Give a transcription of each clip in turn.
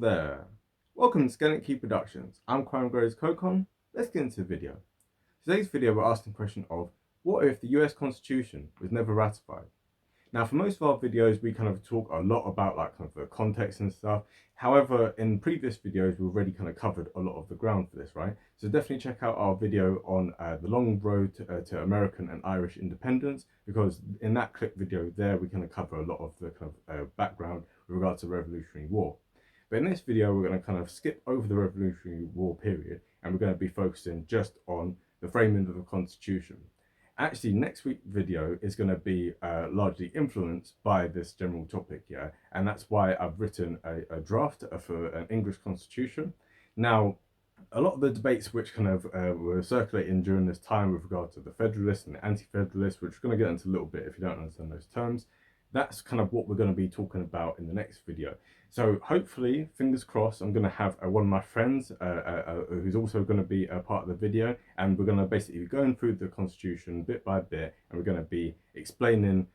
there, welcome to Skeleton Key Productions. I'm Crime Grows Kokon. Let's get into the video. Today's video we're asking the question of what if the US Constitution was never ratified? Now for most of our videos we kind of talk a lot about the context and stuff. However, in previous videos we've already kind of covered a lot of the ground for this, right? So definitely check out our video on the long road to American and Irish independence, because in that clip video there we kind of cover a lot of the background with regards to the Revolutionary War. But in this video, we're going to kind of skip over the Revolutionary War period and we're going to be focusing just on the framing of the Constitution. Actually, next week's video is going to be largely influenced by this general topic, yeah, and that's why I've written a draft for an English Constitution. Now, a lot of the debates which kind of were circulating during this time with regard to the Federalists and the Anti-Federalists, which we're going to get into a little bit if you don't understand those terms, that's kind of what we're going to be talking about in the next video. So hopefully, fingers crossed, I'm going to have one of my friends who's also going to be a part of the video, and we're going to basically be going through the Constitution bit by bit, and we're going to be explaining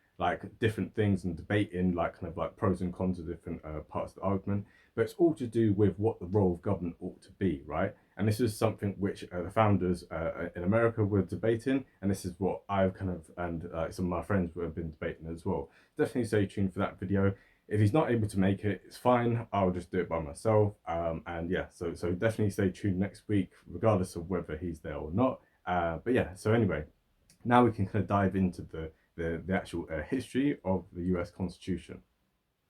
different things and debating pros and cons of different parts of the argument. But it's all to do with what the role of government ought to be, right? And this is something which the founders in America were debating, and this is what I've and some of my friends have been debating as well. Definitely stay tuned for that video. If he's not able to make it, it's fine. I'll just do it by myself. And yeah, so definitely stay tuned next week, regardless of whether he's there or not. But yeah, so anyway, now we can kind of dive into the actual history of the US Constitution.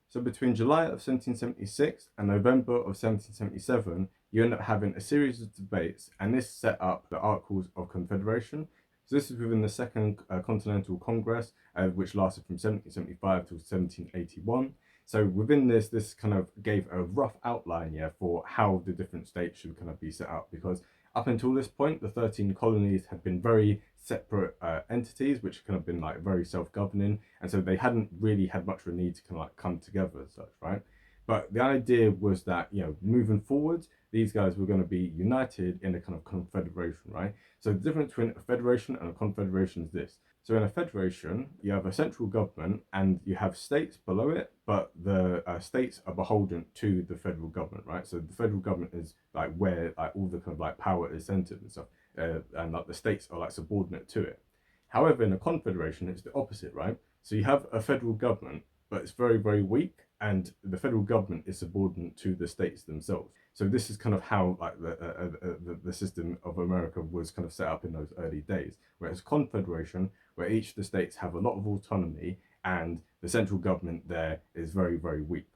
So between July of 1776 and November of 1777, you end up having a series of debates, and this set up the Articles of Confederation. So this is within the Second Continental Congress, which lasted from 1775 to 1781. So within this kind of gave a rough outline, yeah, for how the different states should kind of be set up, because up until this point, the 13 colonies had been very separate entities, which kind of been very self-governing, and so they hadn't really had much of a need to kind of come together as such, right? But the idea was that, you know, moving forward, these guys were going to be united in a kind of confederation, right? So the difference between a federation and a confederation is this. So in a federation, you have a central government and you have states below it, but the states are beholden to the federal government, right? So the federal government is where all the kind of power is centered and stuff, and the states are subordinate to it. However, in a confederation, it's the opposite, right? So you have a federal government, but it's very, very weak, and the federal government is subordinate to the states themselves. So this is kind of how the system of America was kind of set up in those early days, whereas confederation, where each of the states have a lot of autonomy and the central government there is very, very weak.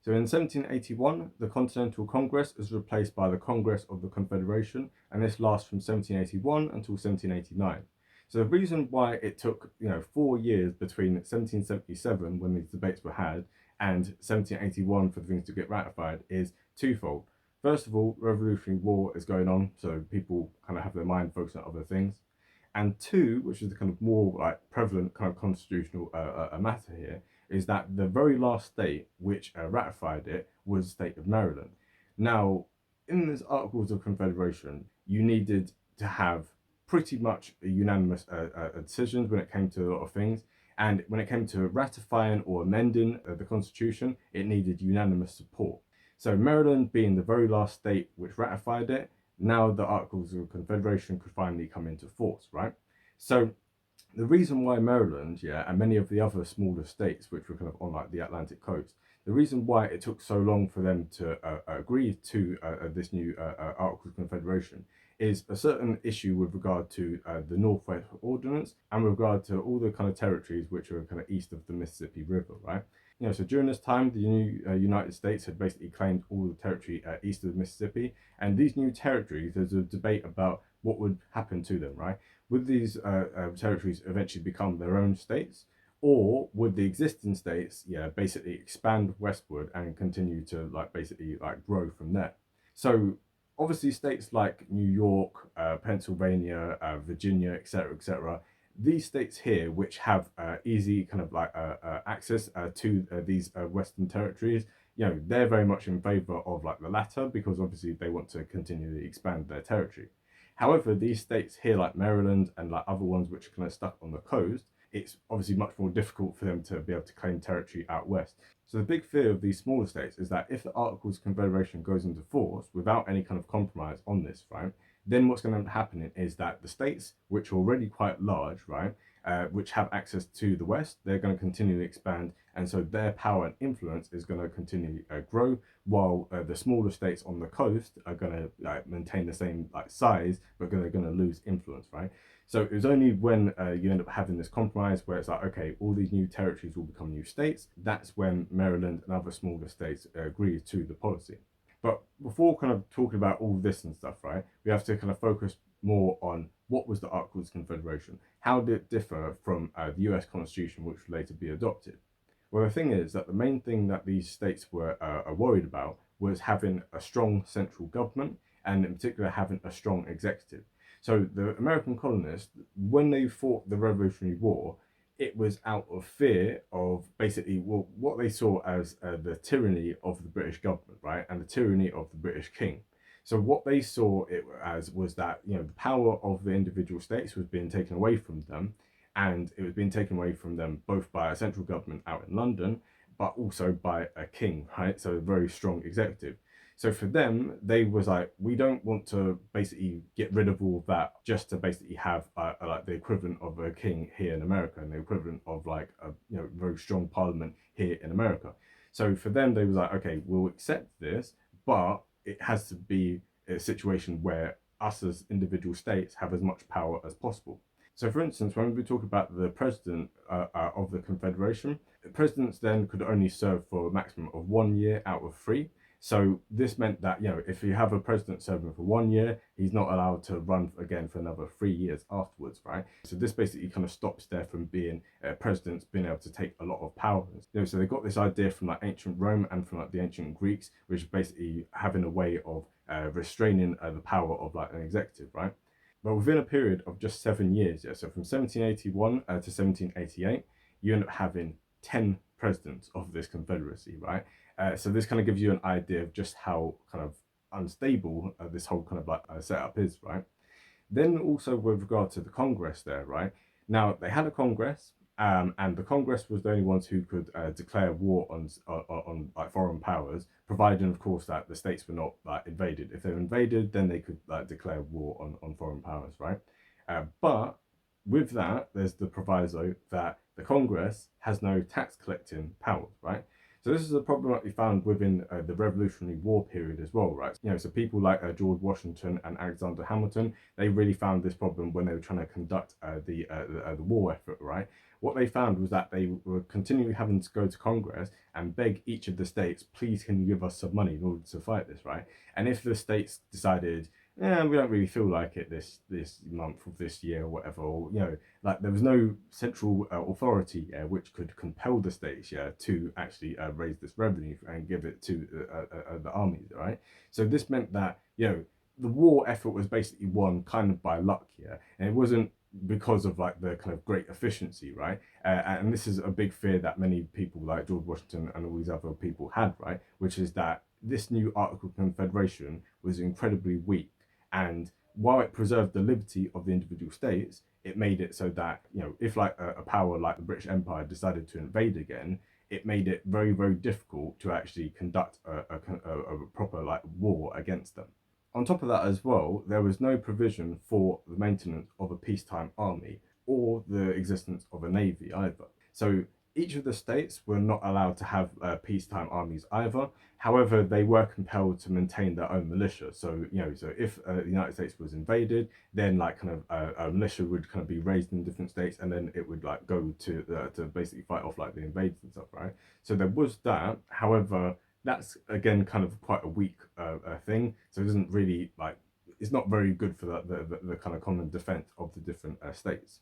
So in 1781, the Continental Congress is replaced by the Congress of the Confederation, and this lasts from 1781 until 1789. So the reason why it took 4 years between 1777, when these debates were had, and 1781 for the things to get ratified is twofold. First of all, Revolutionary War is going on, so people kind of have their mind focused on other things. And two, which is the kind of more prevalent kind of constitutional matter here, is that the very last state which ratified it was the state of Maryland. Now, in this Articles of Confederation, you needed to have pretty much a unanimous decisions when it came to a lot of things. And when it came to ratifying or amending the Constitution, it needed unanimous support. So Maryland being the very last state which ratified it, now the Articles of Confederation could finally come into force, right? So the reason why Maryland, yeah, and many of the other smaller states which were kind of on the Atlantic coast, the reason why it took so long for them to agree to this new Articles of Confederation is a certain issue with regard to the Northwest Ordinance and with regard to all the kind of territories which are kind of east of the Mississippi River, right? So during this time, the new United States had basically claimed all the territory east of the Mississippi, and these new territories, there's a debate about what would happen to them, right? Would these territories eventually become their own states, or would the existing states, basically expand westward and continue to grow from there? So obviously states like New York, Pennsylvania, Virginia, etc., these states here, which have easy kind of access to these western territories, they're very much in favor of the latter, because obviously they want to continually expand their territory. However, these states here like Maryland and other ones which are kind of stuck on the coast, it's obviously much more difficult for them to be able to claim territory out west. So the big fear of these smaller states is that if the Articles of Confederation goes into force without any kind of compromise on this, right, then what's going to happen is that the states, which are already quite large, right, which have access to the West, they're going to continue to expand, and so their power and influence is going to continue to grow, while the smaller states on the coast are going to maintain the same size, but they're going to lose influence, right? So it was only when you end up having this compromise where it's like, okay, all these new territories will become new states. That's when Maryland and other smaller states agree to the policy. But before kind of talking about all this and stuff, right, we have to kind of focus more on what was the Articles of Confederation? How did it differ from the US Constitution, which would later be adopted? Well, the thing is that the main thing that these states were worried about was having a strong central government, and in particular having a strong executive. So the American colonists, when they fought the Revolutionary War, it was out of fear of basically what they saw as the tyranny of the British government, right, and the tyranny of the British king. So what they saw it as was that, you know, the power of the individual states was being taken away from them, and it was being taken away from them both by a central government out in London, but also by a king, right? So a very strong executive. So for them, they was like, we don't want to basically get rid of all of that just to basically have like the equivalent of a king here in America, and the equivalent of like a very strong parliament here in America. So for them, they was like, okay, we'll accept this, but it has to be a situation where us as individual states have as much power as possible. So for instance, when we talk about the president of the Confederation, presidents then could only serve for a maximum of 1 year out of 3. So this meant that, you know, if you have a president serving for 1 year, he's not allowed to run again for another 3 years afterwards, right? So this basically kind of stops there from being presidents being able to take a lot of power. You know, so they got this idea from like ancient Rome and from like the ancient Greeks, which is basically having a way of restraining the power of like an executive, right? But within a period of just 7 years, yeah, so from 1781 to 1788, you end up having 10 presidents of this confederacy, right? So this kind of gives you an idea of just how kind of unstable this whole kind of like setup is, right? Then also with regard to the Congress there, right? Now they had a Congress, and the Congress was the only ones who could declare war on like foreign powers, providing of course that the states were not like invaded. If they were invaded, then they could declare war on foreign powers, right? But with that, there's the proviso that the Congress has no tax collecting powers, right? So this is a problem that we found within the Revolutionary War period as well, right? You know, so people like George Washington and Alexander Hamilton, they really found this problem when they were trying to conduct the war effort, right? What they found was that they were continually having to go to Congress and beg each of the states, please can you give us some money in order to fight this, right? And if the states decided, yeah, we don't really feel like it this month or this year or whatever, or, you know, like there was no central authority which could compel the states to actually raise this revenue and give it to the armies, right? So this meant that, you know, the war effort was basically won kind of by luck, and it wasn't because of like the kind of great efficiency, right? And this is a big fear that many people like George Washington and all these other people had, right? Which is that this new Article of Confederation was incredibly weak, and while it preserved the liberty of the individual states, it made it so that, you know, if like a power like the British Empire decided to invade again, it made it very, very difficult to actually conduct a proper like war against them. On top of that as well, there was no provision for the maintenance of a peacetime army or the existence of a navy either. So each of the states were not allowed to have peacetime armies either. However, they were compelled to maintain their own militia. So, you know, so if the United States was invaded, then like kind of a militia would kind of be raised in different states, and then it would like go to basically fight off like the invaders and stuff, right? So there was that. However, that's again kind of quite a weak thing. So it doesn't really like, it's not very good for the kind of common defense of the different states.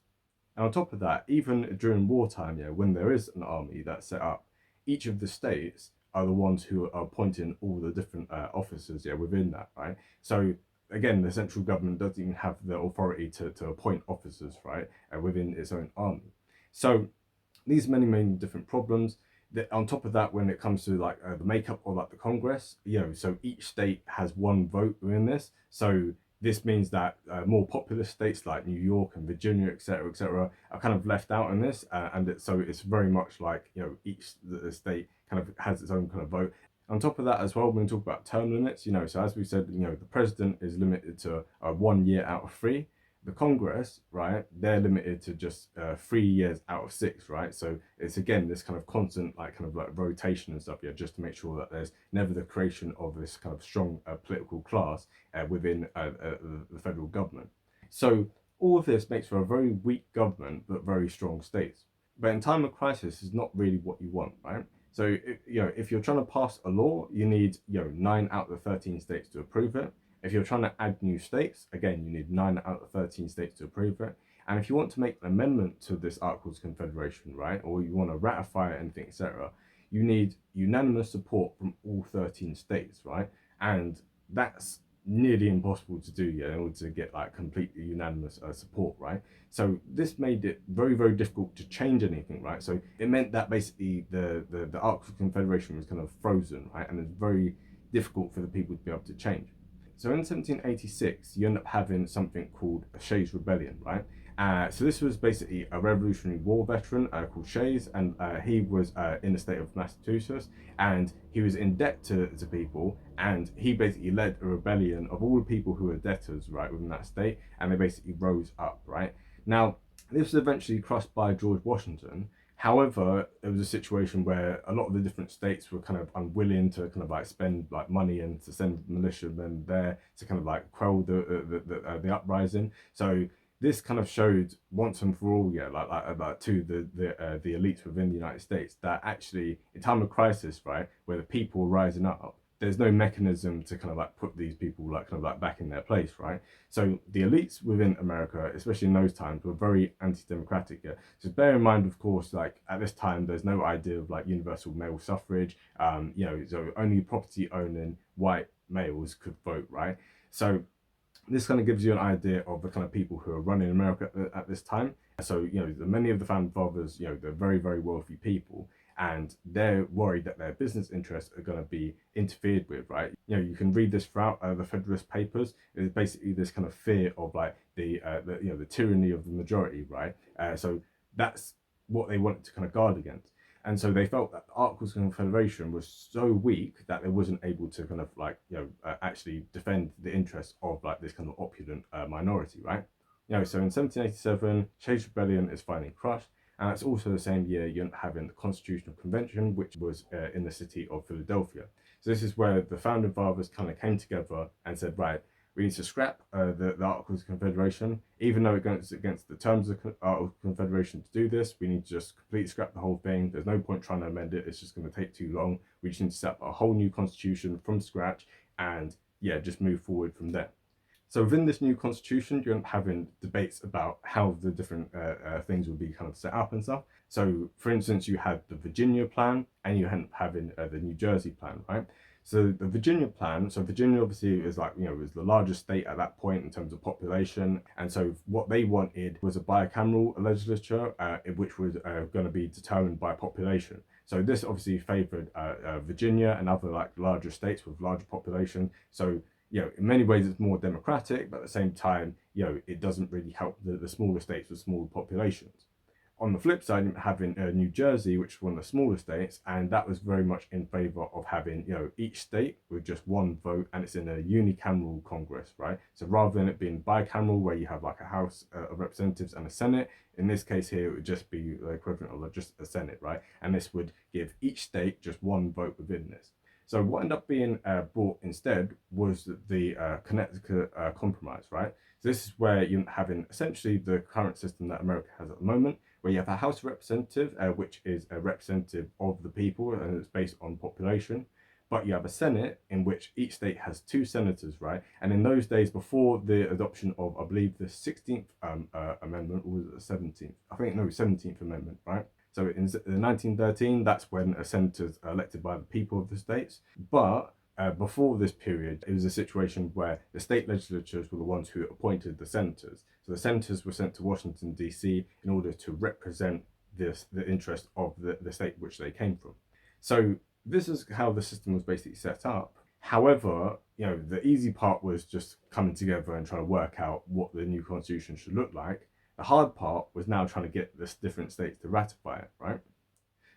And on top of that, even during wartime, when there is an army that's set up, each of the states are the ones who are appointing all the different officers within that, right? So again, the central government doesn't even have the authority to appoint officers, right, within its own army. So these many different problems. On top of that, when it comes to like the makeup of like the Congress, so each state has one vote within this. So This means that more populous states like New York and Virginia, etc., are kind of left out in this, so it's very much like, each the state kind of has its own kind of vote. On top of that as well, we're going to talk about term limits. So as we said, the president is limited to 1 year out of 3. The Congress, right, they're limited to just 3 years out of 6, right? So it's again this kind of constant rotation and stuff, just to make sure that there's never the creation of this kind of strong political class within the federal government. So all of this makes for a very weak government but very strong states. But in time of crisis is not really what you want, right? So if you're trying to pass a law, you need 9 out of the 13 states to approve it. If you're trying to add new states, again, you need 9 out of 13 states to approve it. And if you want to make an amendment to this Articles of Confederation, right, or you want to ratify anything, etc., you need unanimous support from all 13 states, right? And that's nearly impossible to do, in order to get completely unanimous support, right? So this made it very, very difficult to change anything, right? So it meant that basically the Articles of Confederation was kind of frozen, right? And it's very difficult for the people to be able to change. So in 1786, you end up having something called Shays' Rebellion, right? So this was basically a Revolutionary War veteran called Shays, and he was in the state of Massachusetts, and he was in debt to people, and he basically led a rebellion of all the people who were debtors, right, within that state, and they basically rose up, right? Now, this was eventually crushed by George Washington. However, it was a situation where a lot of the different states were kind of unwilling to kind of spend money and to send militiamen there to kind of quell the uprising. So this kind of showed once and for all, to the elites within the United States, that actually in time of crisis, right, where the people were rising up, there's no mechanism to kind of put these people back in their place, right? So the elites within America, especially in those times, were very anti-democratic. Yeah? So bear in mind, of course, at this time, there's no idea of universal male suffrage. So only property owning white males could vote, right? So this kind of gives you an idea of the kind of people who are running America at this time. So many of the founding fathers, they're very, very wealthy people, and they're worried that their business interests are going to be interfered with, right? You can read this throughout the Federalist Papers. It's basically this kind of fear of the tyranny of the majority, right? So that's what they wanted to kind of guard against. And so they felt that the Articles of Confederation was so weak that they wasn't able to kind of actually defend the interests of this kind of opulent minority, right? So in 1787, Shays' Rebellion is finally crushed. And that's also the same year you end up having the Constitutional Convention, which was in the city of Philadelphia. So this is where the founding fathers kind of came together and said, right, we need to scrap the Articles of Confederation. Even though it goes against the terms of the Articles of Confederation to do this, we need to just completely scrap the whole thing. There's no point trying to amend it. It's just going to take too long. We just need to set up a whole new constitution from scratch and, just move forward from there. So within this new constitution, you're having debates about how the different things will be kind of set up and stuff. So for instance, you had the Virginia plan and you end up having the New Jersey plan, right? So the Virginia plan, so Virginia obviously is was the largest state at that point in terms of population. And so what they wanted was a bicameral legislature, which was going to be determined by population. So this obviously favored Virginia and other larger states with larger population. So in many ways it's more democratic, but at the same time, it doesn't really help the smaller states with smaller populations. On the flip side, having New Jersey, which is one of the smaller states, and that was very much in favor of having, each state with just one vote, and it's in a unicameral Congress, right? So rather than it being bicameral, where you have a House of Representatives and a Senate, in this case here, it would just be the equivalent of just a Senate, right? And this would give each state just one vote within this. So what ended up being brought instead was the Connecticut Compromise, right? So this is where you're having essentially the current system that America has at the moment, where you have a House of Representatives, which is a representative of the people, and it's based on population. But you have a Senate in which each state has 2 senators, right? And in those days, before the adoption of, I believe, the 16th Amendment, or was it the 17th? I think, no, 17th Amendment, right? So in 1913, that's when a senator's elected by the people of the states. But before this period, it was a situation where the state legislatures were the ones who appointed the senators. So the senators were sent to Washington, D.C. in order to represent the interest of the state which they came from. So this is how the system was basically set up. However, the easy part was just coming together and trying to work out what the new constitution should look like. The hard part was now trying to get the different states to ratify it, right?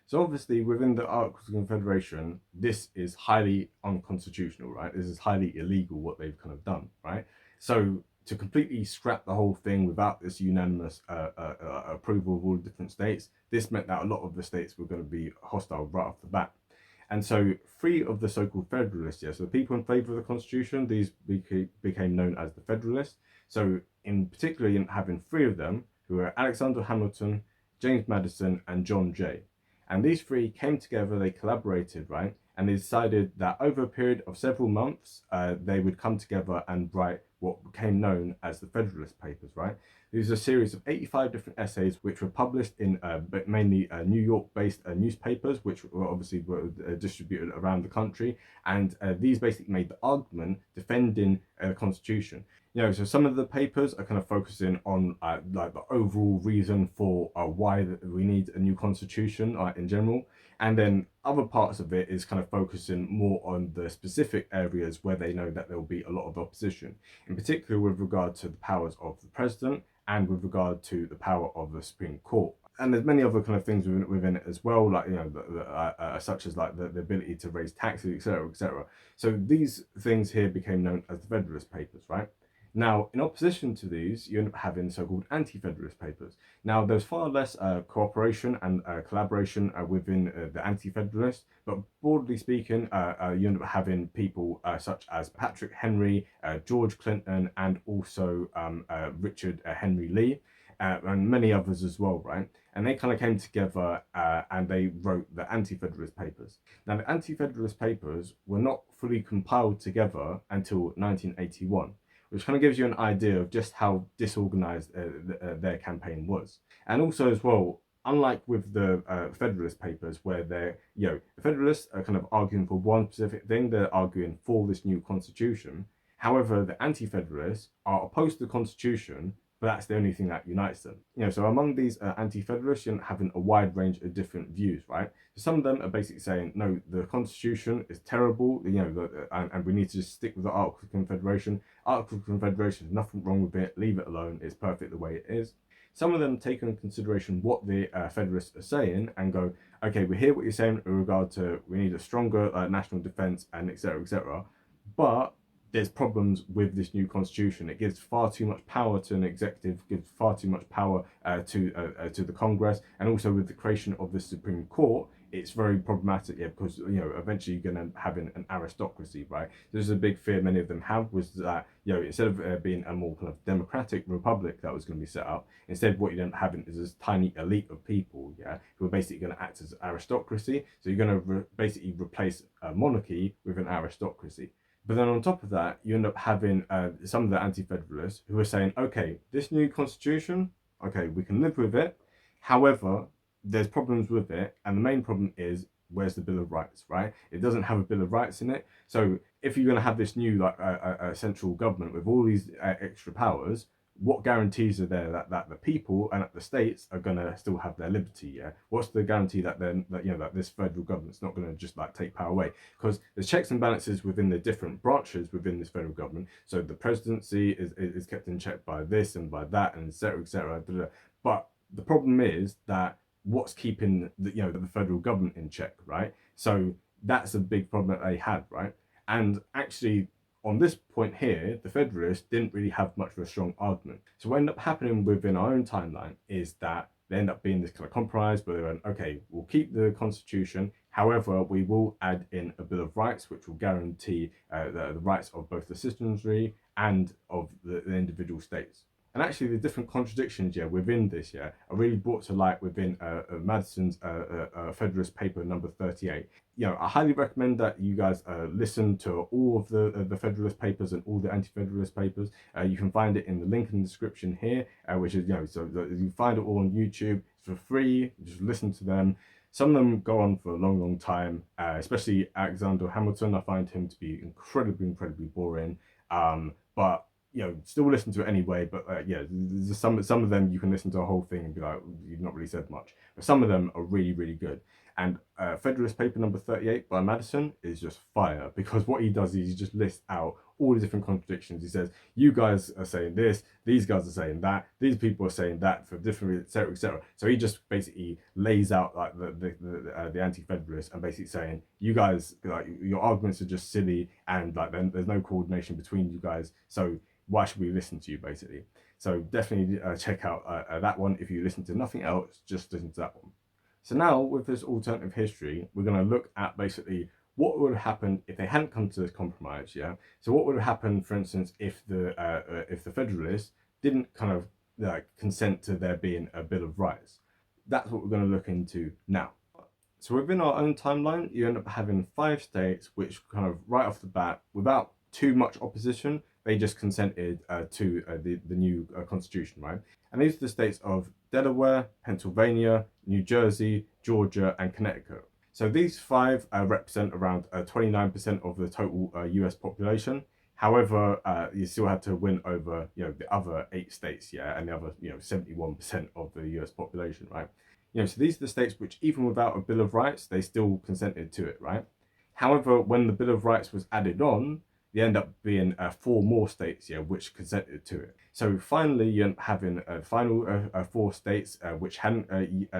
So obviously within the Articles of Confederation, this is highly unconstitutional, right? This is highly illegal what they've kind of done, right? So to completely scrap the whole thing without this unanimous approval of all the different states, this meant that a lot of the states were going to be hostile right off the bat. And so three of the so-called Federalists, so the people in favour of the Constitution, these became known as the Federalists. So in particularly in having three of them, who were Alexander Hamilton, James Madison, and John Jay. And these three came together, they collaborated, right? And they decided that over a period of several months, they would come together and write what became known as the Federalist Papers, right? These are a series of 85 different essays which were published in mainly New York-based newspapers, which were obviously distributed around the country. And these basically made the argument defending the Constitution. So some of the papers are kind of focusing on like the overall reason for why we need a new constitution in general. And then other parts of it is kind of focusing more on the specific areas where they know that there will be a lot of opposition, in particular with regard to the powers of the president and with regard to the power of the Supreme Court. And there's many other kind of things within it as well, like such as like the ability to raise taxes, etc., etc. So these things here became known as the Federalist Papers, right? Now, in opposition to these, you end up having so-called anti-Federalist papers. Now, there's far less cooperation and collaboration within the anti-Federalists, but broadly speaking, you end up having people such as Patrick Henry, George Clinton, and also Richard Henry Lee, and many others as well, right? And they kind of came together and they wrote the Anti-Federalist Papers. Now, the Anti-Federalist Papers were not fully compiled together until 1981. Which kind of gives you an idea of just how disorganized their campaign was. And also as well, unlike with the Federalist Papers, where the Federalists are kind of arguing for one specific thing, they're arguing for this new constitution. However, the Anti-Federalists are opposed to the Constitution, but that's the only thing that unites them. So among these anti-federalists, you're having a wide range of different views, right? So some of them are basically saying, no, the Constitution is terrible, and we need to just stick with the Articles of Confederation. Articles of Confederation, there's nothing wrong with it, leave it alone, it's perfect the way it is. Some of them take into consideration what the Federalists are saying and go, okay, we hear what you're saying in regard to we need a stronger national defence and etc., but there's problems with this new constitution. It gives far too much power to an executive, gives far too much power to the Congress, and also with the creation of the Supreme Court, it's very problematic, because eventually you're going to have an aristocracy, right? This is a big fear many of them have, was that instead of being a more kind of democratic republic that was going to be set up, instead what you end up having is this tiny elite of people, who are basically going to act as aristocracy. So you're going to basically replace a monarchy with an aristocracy. But then on top of that, you end up having some of the anti-federalists who are saying, okay, this new constitution, okay, we can live with it. However, there's problems with it. And the main problem is, where's the Bill of Rights, right? It doesn't have a Bill of Rights in it. So if you're going to have this new central government with all these extra powers, what guarantees are there that the people and that the states are going to still have their liberty? What's the guarantee that then that this federal government's not going to just take power away? Because there's checks and balances within the different branches within this federal government. So the presidency is kept in check by this and by that, and etc., etc. But the problem is that what's keeping the federal government in check, right? So that's a big problem that they had, right? And actually, on this point here, the Federalists didn't really have much of a strong argument. So what ended up happening within our own timeline is that they end up being this kind of compromise where they went, okay, we'll keep the Constitution. However, we will add in a Bill of Rights, which will guarantee the rights of both the citizenry and of the individual states. And actually, the different contradictions within this are really brought to light within Madison's Federalist Paper number 38. I highly recommend that you guys listen to all of the Federalist Papers and all the Anti-Federalist Papers. You can find it in the link in the description here, which is, so you find it all on YouTube. It's for free, just listen to them. Some of them go on for a long, long time, especially Alexander Hamilton. I find him to be incredibly boring. But still listen to it anyway. But some of them you can listen to the whole thing and be like, you've not really said much. But some of them are really, really good. And Federalist Paper number 38 by Madison is just fire, because what he does is he just lists out all the different contradictions. He says, you guys are saying this, these guys are saying that, these people are saying that for different, etc., etc. So he just basically lays out like the anti-federalists and basically saying, you guys, like, your arguments are just silly, and like then there's no coordination between you guys, so why should we listen to you, basically. So definitely check out that one. If you listen to nothing else, just listen to that one. So now with this alternative history, we're going to look at basically what would have happened if they hadn't come to this compromise. Yeah. So what would have happened, for instance, if the Federalists didn't kind of consent to there being a Bill of Rights. That's what we're going to look into now. So within our own timeline, you end up having 5 states which kind of right off the bat, without too much opposition, they just consented to the new constitution, right? And these are the states of Delaware, Pennsylvania, New Jersey, Georgia, and Connecticut. So these 5 represent around 29% of the total US population. However, you still had to win over, the other 8 states, yeah, and the other, 71% of the US population, right? So these are the states which, even without a Bill of Rights, they still consented to it, right? However, when the Bill of Rights was added on, there end up being 4 more states, which consented to it. So finally, you end up having a final 4 states which hadn't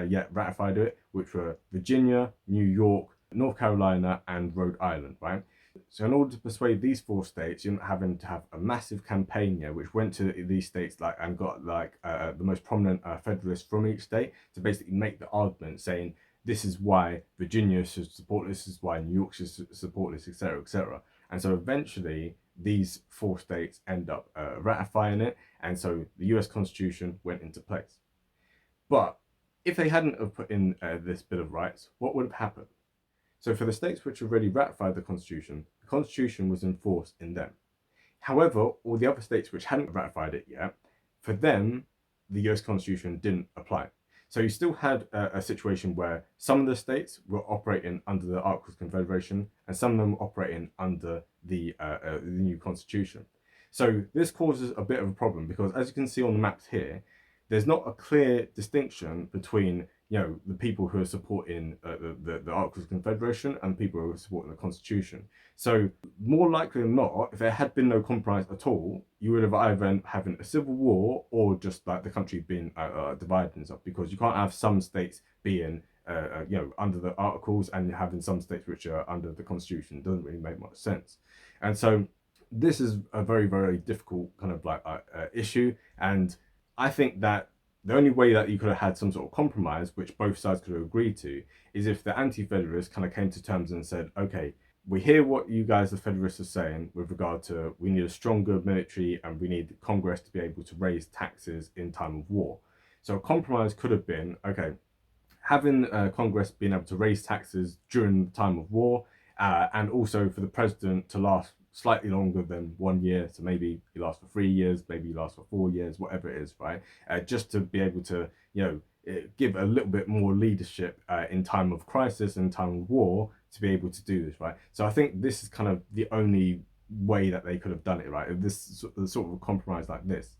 yet ratified it, which were Virginia, New York, North Carolina, and Rhode Island, right? So in order to persuade these 4 states, you're having to have a massive campaign, which went to these states and got the most prominent Federalists from each state to basically make the argument saying, this is why Virginia should support this, is why New York should support this, etc., etc. And so eventually these 4 states end up ratifying it, and so the US Constitution went into place. But if they hadn't have put in this Bill of Rights, what would have happened? So for the states which already ratified the Constitution was enforced in them. However, all the other states which hadn't ratified it yet, for them, the US Constitution didn't apply. So you still had a situation where some of the states were operating under the Articles of Confederation and some of them were operating under the new Constitution. So this causes a bit of a problem because, as you can see on the maps here, there's not a clear distinction between the people who are supporting the Articles of Confederation and the people who are supporting the Constitution. So more likely than not, if there had been no compromise at all, you would have either having a civil war or just like the country being divided and stuff, because you can't have some states being under the Articles and having some states which are under the Constitution. It doesn't really make much sense. And so this is a very, very difficult kind of issue. And I think that the only way that you could have had some sort of compromise, which both sides could have agreed to, is if the anti-federalists kind of came to terms and said, okay, we hear what you guys, the Federalists, are saying with regard to we need a stronger military and we need Congress to be able to raise taxes in time of war. So a compromise could have been, okay, having Congress being able to raise taxes during the time of war, and also for the president to last slightly longer than 1 year, so maybe he lasts for 3 years, maybe he lasts for 4 years, whatever it is, right? Just to be able to, give a little bit more leadership in time of crisis and time of war to be able to do this, right? So I think this is kind of the only way that they could have done it, right? If this sort of a compromise like this.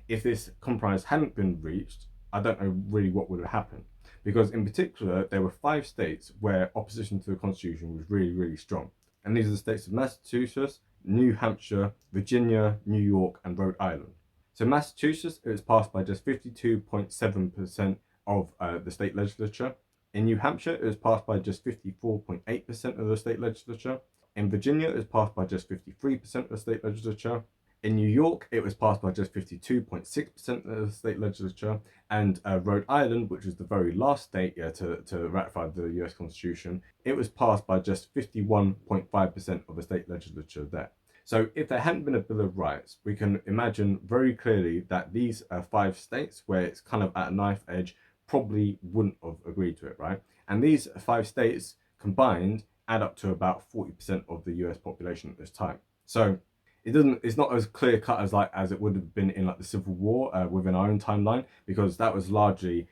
If this compromise hadn't been reached, I don't know really what would have happened. Because in particular, there were 5 states where opposition to the Constitution was really, really strong. And these are the states of Massachusetts, New Hampshire, Virginia, New York, and Rhode Island. So Massachusetts, it was passed by just 52.7% of the state legislature. In New Hampshire, it was passed by just 54.8% of the state legislature. In Virginia, it was passed by just 53% of the state legislature. In New York, it was passed by just 52.6% of the state legislature, and Rhode Island, which was the very last state to ratify the US Constitution, it was passed by just 51.5% of the state legislature there. So if there hadn't been a Bill of Rights, we can imagine very clearly that these 5 states, where it's kind of at a knife edge, probably wouldn't have agreed to it, right? And these 5 states combined add up to about 40% of the US population at this time. So it's not as clear cut as it would have been in the Civil War within our own timeline, because that was largely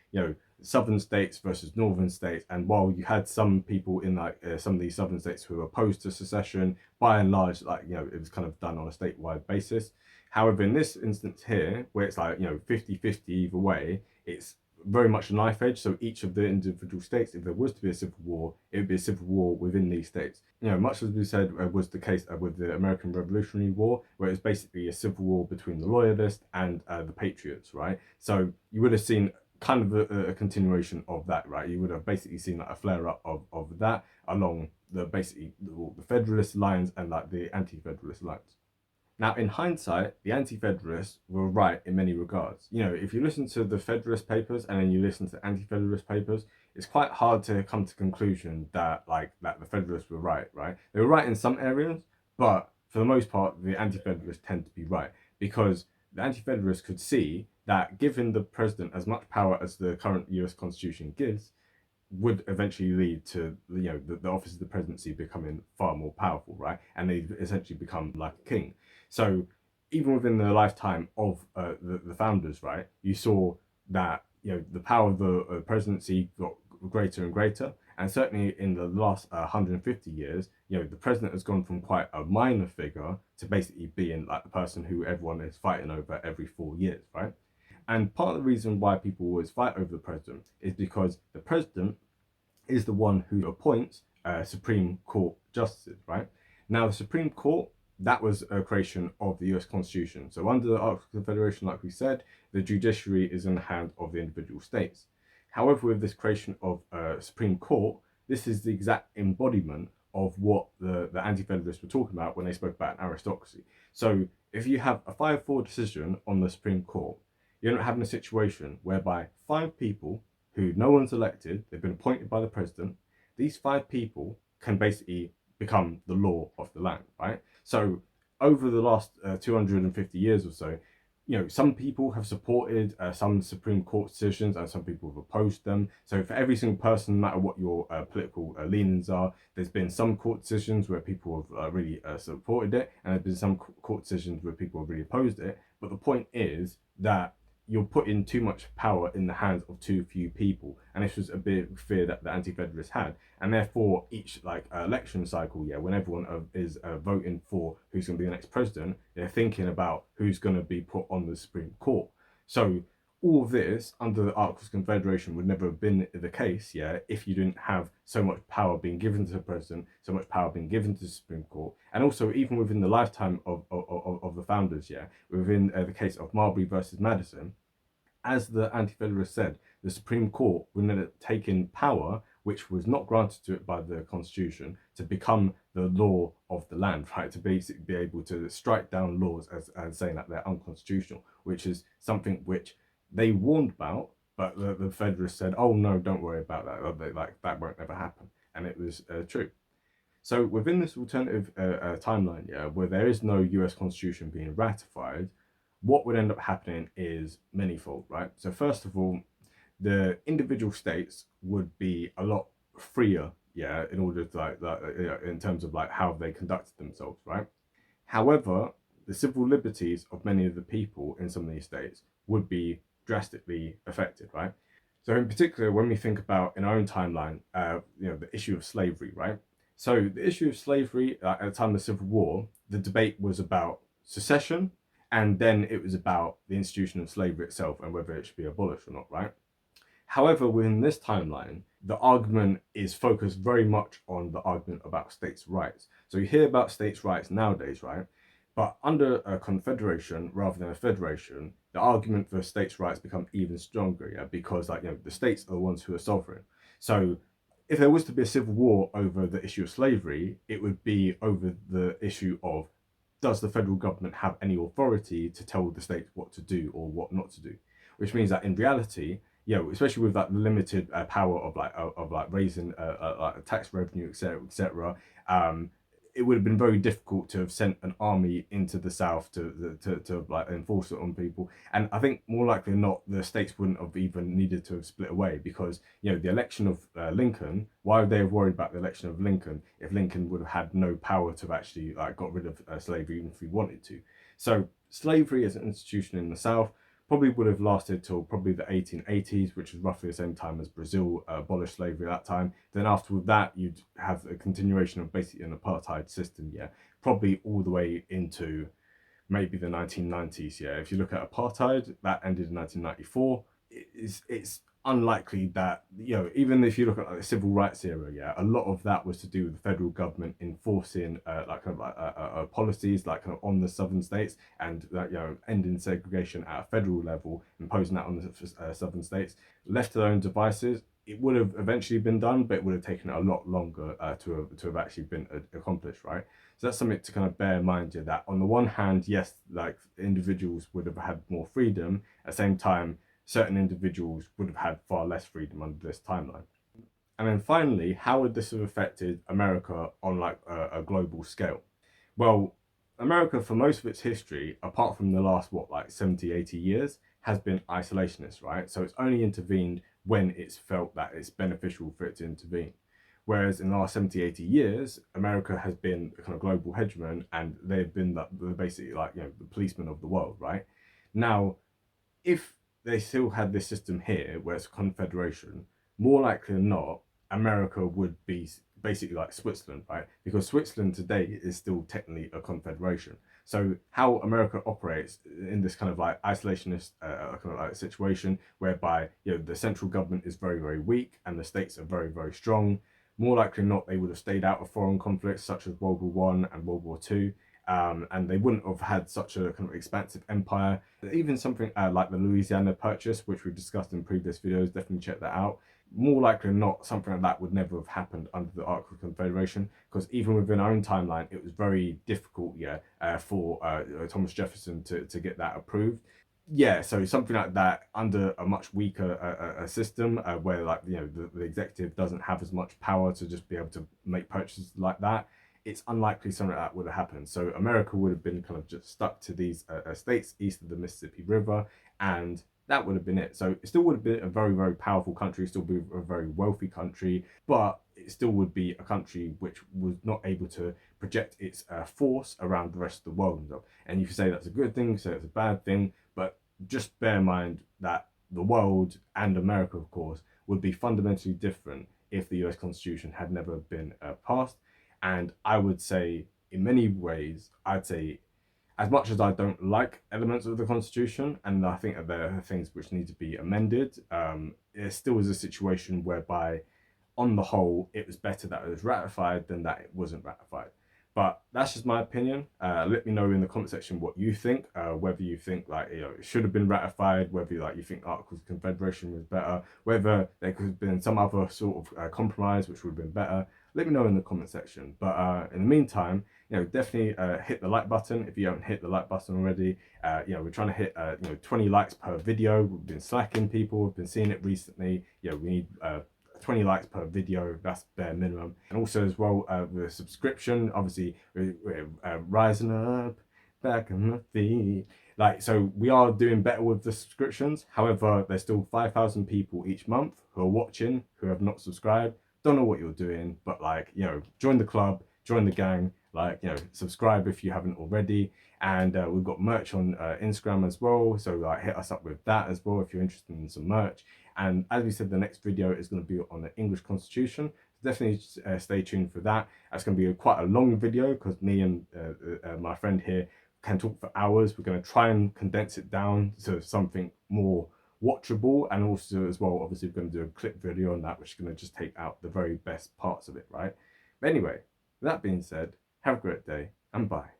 southern states versus northern states, and while you had some people in some of these southern states who were opposed to secession, by and large it was kind of done on a statewide basis. However, in this instance here, where it's 50-50 either way, it's very much a knife edge. So each of the individual states, if there was to be a civil war, it would be a civil war within these states. Much as we said was the case with the American Revolutionary War, where it was basically a civil war between the Loyalists and the Patriots, right? So you would have seen kind of a continuation of that, right? You would have basically seen like a flare up of that along the Federalist lines and like the anti-Federalist lines. Now, in hindsight, the anti-Federalists were right in many regards. If you listen to the Federalist Papers and then you listen to anti-Federalist Papers, it's quite hard to come to conclusion that the Federalists were right, right? They were right in some areas, but for the most part, the anti-Federalists tend to be right because the anti-Federalists could see that giving the president as much power as the current US Constitution gives would eventually lead to the office of the presidency becoming far more powerful, right? And they essentially become like a king. So even within the lifetime of the founders, right, you saw that the power of the presidency got greater and greater, and certainly in the last 150 years, the president has gone from quite a minor figure to basically being like the person who everyone is fighting over every 4 years, right? And part of the reason why people always fight over the president is because the president is the one who appoints Supreme Court justices, right? Now, the Supreme Court, that was a creation of the US Constitution. So under the Articles of Confederation, like we said, the judiciary is in the hands of the individual states. However, with this creation of Supreme Court, this is the exact embodiment of what the anti-federalists were talking about when they spoke about an aristocracy. So if you have a 5-4 decision on the Supreme Court, you're not having a situation whereby 5 people who no one's elected, they've been appointed by the president, these 5 people can basically become the law of the land, right? So over the last 250 years or so, some people have supported some Supreme Court decisions and some people have opposed them. So for every single person, no matter what your political leanings are, there's been some court decisions where people have really supported it, and there's been some court decisions where people have really opposed it. But the point is that you're putting too much power in the hands of too few people, and this was a big fear that the anti-federalists had, and therefore each election cycle, when everyone is voting for who's going to be the next president, they're thinking about who's going to be put on the Supreme Court. So all of this under the Articles of Confederation would never have been the case, if you didn't have so much power being given to the president, so much power being given to the Supreme Court, and also even within the lifetime of the founders, within the case of Marbury versus Madison, as the anti-federalists said, the Supreme Court would end up taking power which was not granted to it by the Constitution to become the law of the land, right? To basically be able to strike down laws as saying that they're unconstitutional, which is something which they warned about, but the Federalists said, "Oh no, don't worry about that. That won't ever happen," and it was true. So within this alternative timeline, where there is no US Constitution being ratified, what would end up happening is manifold, right? So first of all, the individual states would be a lot freer, in order to in terms of how they conducted themselves, right? However, the civil liberties of many of the people in some of these states would be drastically affected, right? So in particular, when we think about in our own timeline, the issue of slavery, right? So the issue of slavery at the time of the Civil War, the debate was about secession, and then it was about the institution of slavery itself and whether it should be abolished or not, right? However, within this timeline, the argument is focused very much on the argument about states' rights. So you hear about states' rights nowadays, right? But under a confederation rather than a federation, the argument for states' rights become even stronger, because the states are the ones who are sovereign. So if there was to be a civil war over the issue of slavery, it would be over the issue of, does the federal government have any authority to tell the states what to do or what not to do? Which means that in reality, especially with the limited power of raising tax revenue, etc., it would have been very difficult to have sent an army into the South to enforce it on people. And I think more likely than not, the states wouldn't have even needed to have split away, because the election of Lincoln, why would they have worried about the election of Lincoln if Lincoln would have had no power to have actually got rid of slavery even if he wanted to? So slavery as an institution in the South probably would have lasted till probably the 1880s, which is roughly the same time as Brazil abolished slavery at that time. Then after that, you'd have a continuation of basically an apartheid system, probably all the way into maybe the 1990s, If you look at apartheid, that ended in 1994. It's unlikely that, even if you look at like the civil rights era, a lot of that was to do with the federal government enforcing policies like kind of on the southern states, and ending segregation at a federal level, imposing that on the southern states. Left to their own devices, it would have eventually been done, but it would have taken a lot longer to have actually been accomplished, right? So that's something to kind of bear in mind here, that on the one hand, yes, like individuals would have had more freedom. At the same time, certain individuals would have had far less freedom under this timeline. And then finally, how would this have affected America on like a global scale? Well, America, for most of its history, apart from the last, 70, 80 years, has been isolationist, right? So it's only intervened when it's felt that it's beneficial for it to intervene. Whereas in the last 70, 80 years, America has been a kind of global hegemon, and they've been basically the policeman of the world, right? Now, if they still had this system here, where it's a confederation, more likely than not, America would be basically like Switzerland, right? Because Switzerland today is still technically a confederation. So how America operates in this kind of like isolationist situation, whereby the central government is very, very weak and the states are very, very strong, more likely than not, they would have stayed out of foreign conflicts such as World War I and World War II. And they wouldn't have had such a kind of expansive empire. Even something like the Louisiana Purchase, which we've discussed in previous videos, definitely check that out. More likely than not, something like that would never have happened under the Articles of Confederation, because even within our own timeline, it was very difficult, for Thomas Jefferson to get that approved. So something like that under a much weaker system, where the executive doesn't have as much power to just be able to make purchases like that, it's unlikely something like that would have happened. So America would have been kind of just stuck to these states east of the Mississippi River, and that would have been it. So it still would have been a very, very powerful country, still be a very wealthy country, but it still would be a country which was not able to project its force around the rest of the world. And you can say that's a good thing, you can say it's a bad thing, but just bear in mind that the world, and America of course, would be fundamentally different if the US Constitution had never been passed. And I would say, in many ways, I'd say, as much as I don't like elements of the Constitution, and I think that there are things which need to be amended, there still is a situation whereby, on the whole, it was better that it was ratified than that it wasn't ratified. But that's just my opinion. Let me know in the comment section what you think, whether you think it should have been ratified, whether you think Articles of Confederation was better, whether there could have been some other sort of compromise which would have been better. Let me know in the comment section. But in the meantime, definitely hit the like button if you haven't hit the like button already. We're trying to hit 20 likes per video. We've been slacking people. We've been seeing it recently. We need 20 likes per video, that's bare minimum. And also as well, with a subscription, obviously we're rising up, back on the feet. So we are doing better with the subscriptions. However, there's still 5,000 people each month who are watching, who have not subscribed. Don't know what you're doing, but join the club, join the gang, subscribe if you haven't already. And we've got merch on Instagram as well, so hit us up with that as well if you're interested in some merch. And as we said, the next video is going to be on the English Constitution. So definitely stay tuned for that. That's going to be quite a long video, because me and my friend here can talk for hours. We're going to try and condense it down to something more watchable, and also as well, obviously we're going to do a clip video on that, which is going to just take out the very best parts of it, right? But anyway, with that being said, have a great day, and bye.